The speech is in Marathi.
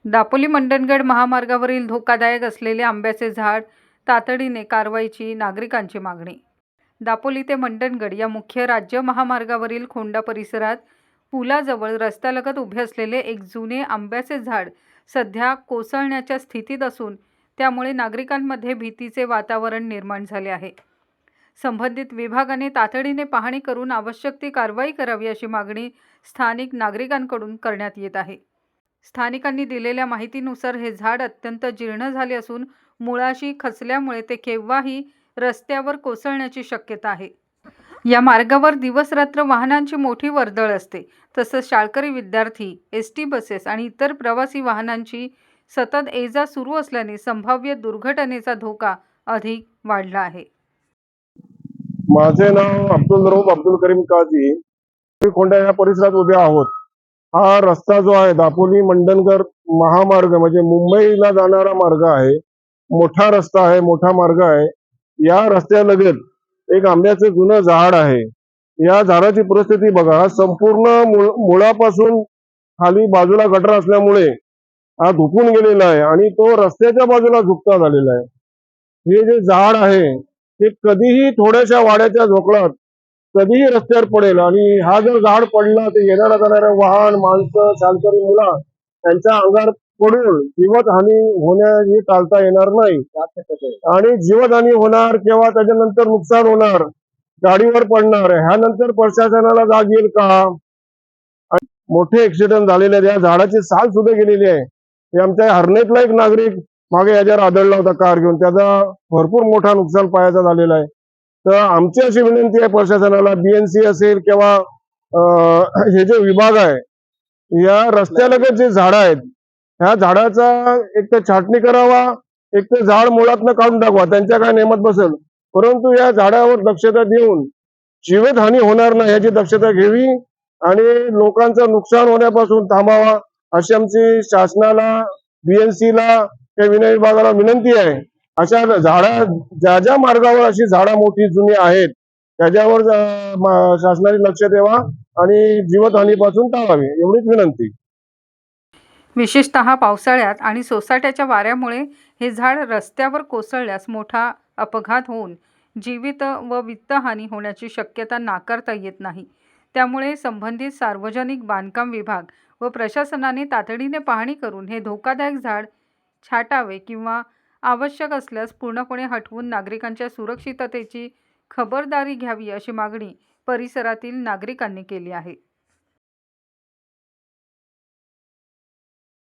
दापोली मंडणगड महामार्गावरील धोकादायक असलेले आंब्याचे झाड तातडीने कारवाईची नागरिकांची मागणी। दापोली ते मंडणगड या मुख्य राज्य महामार्गावरील खोंडा परिसरात पुलाजवळ रस्त्यालगत उभे असलेले एक जुने आंब्याचे झाड सध्या कोसळण्याच्या स्थितीत असून त्यामुळे नागरिकांमध्ये भीतीचे वातावरण निर्माण झाले आहे। संबंधित विभागाने तातडीने पाहणी करून आवश्यक ती कारवाई करावी अशी मागणी स्थानिक नागरिकांकडून करण्यात येत आहे। स्थानिकांनी दिलेल्या माहितीनुसार हे झाड अत्यंत जीर्ण झाले असून मुळाशी खचल्यामुळे ते केव्हाही रस्त्यावर कोसळण्याची शक्यता आहे। या मार्गावर दिवस-रात्र वाहनांची मोठी वर्दळ असते। तसंच शाळकरी विद्यार्थी, एसटी बसेस आणि इतर प्रवासी वाहनांची सतत ये-जा सुरू असल्याने संभाव्य दुर्घटनेचा धोका अधिक वाढला आहे। माझे नाव अब्दुल रऊफ अब्दुल करीम काजी। खोंडा या परिसरात उभे आहोत। हा रस्ता जो आहे दापोली मंडणगड महामार्ग म्हणजे मुंबईला जाणारा मार्ग आहे। मोठा रस्ता आहे, मोठा मार्ग आहे। या रस्त्यालगत एक आंब्याचं जुनं झाड आहे। या झाडाची परिस्थिती बघा, संपूर्ण मुळापासून खाली बाजूला गटर असल्यामुळे हा झुकून गेलेला आहे आणि तो रस्त्याच्या बाजूला झुकता झालेला आहे। हे जे झाड आहे ते कधीही थोड्याशा वाड्याच्या झोकळात कधीही रस्त्यावर पडेल आणि हा जर झाड पडला तर येणाऱ्या जाणाऱ्या वाहन, माणसं, शाळकरी मुलं त्यांच्या अंगावर पडून जीवितहानी होण्याची टाळता येणार नाही। आणि जीवितहानी होणार किंवा त्याच्यानंतर नुकसान होणार, गाडीवर पडणार, ह्यानंतर प्रशासनाला जाग येईल का? मोठे ऍक्सिडेंट झालेले आहेत। या झाडाची साल सुद्धा गेलेली आहे। हे आमच्या हरनेतला एक नागरिक मागे याच्यावर आदळला होता कार घेऊन, त्याचा भरपूर मोठा नुकसान पायाचा झालेला आहे। तर आमची अशी विनंती आहे प्रशासनाला, बीएनसी असेल किंवा हे जे विभाग आहे, या रस्त्यालगत जे झाडं आहेत ह्या झाडाचा एक तर छाटणी करावा, एक तर झाड मुळातनं काढून टाकवा, त्यांच्या काय नेमत बसेल, परंतु या झाडावर दक्षता देऊन जीवितहानी होणार नाही याची दक्षता घ्यावी आणि लोकांचं नुकसान होण्यापासून थांबावा अशी आमची शासनाला, बीएनसीला, त्या विनय विभागाला विनंती आहे। अशा झाडा ज्या ज्या मार्गावर अशी झाडं मोठी जुनी आहेत त्याच्यावर शासनाने लक्ष द्यावा आणि जीवितहानीपासून टाळावी एवढीच विनंती। विशेषतः पावसाळ्यात आणि सोसाट्याच्या वाऱ्यामुळे हे झाड रस्त्यावर कोसळल्यास मोठा अपघात होऊन जीवित व वित्तहानी होण्याची शक्यता नाकारता येत नाही। त्यामुळे संबंधित सार्वजनिक बांधकाम विभाग व प्रशासनाने तातडीने पाहणी करून हे धोकादायक झाड छाटावे किंवा आवश्यक असल्यास पूर्णपणे हटवून नागरिकांच्या सुरक्षिततेची खबरदारी घ्यावी अशी मागणी परिसरातील नागरिकांनी केली आहे।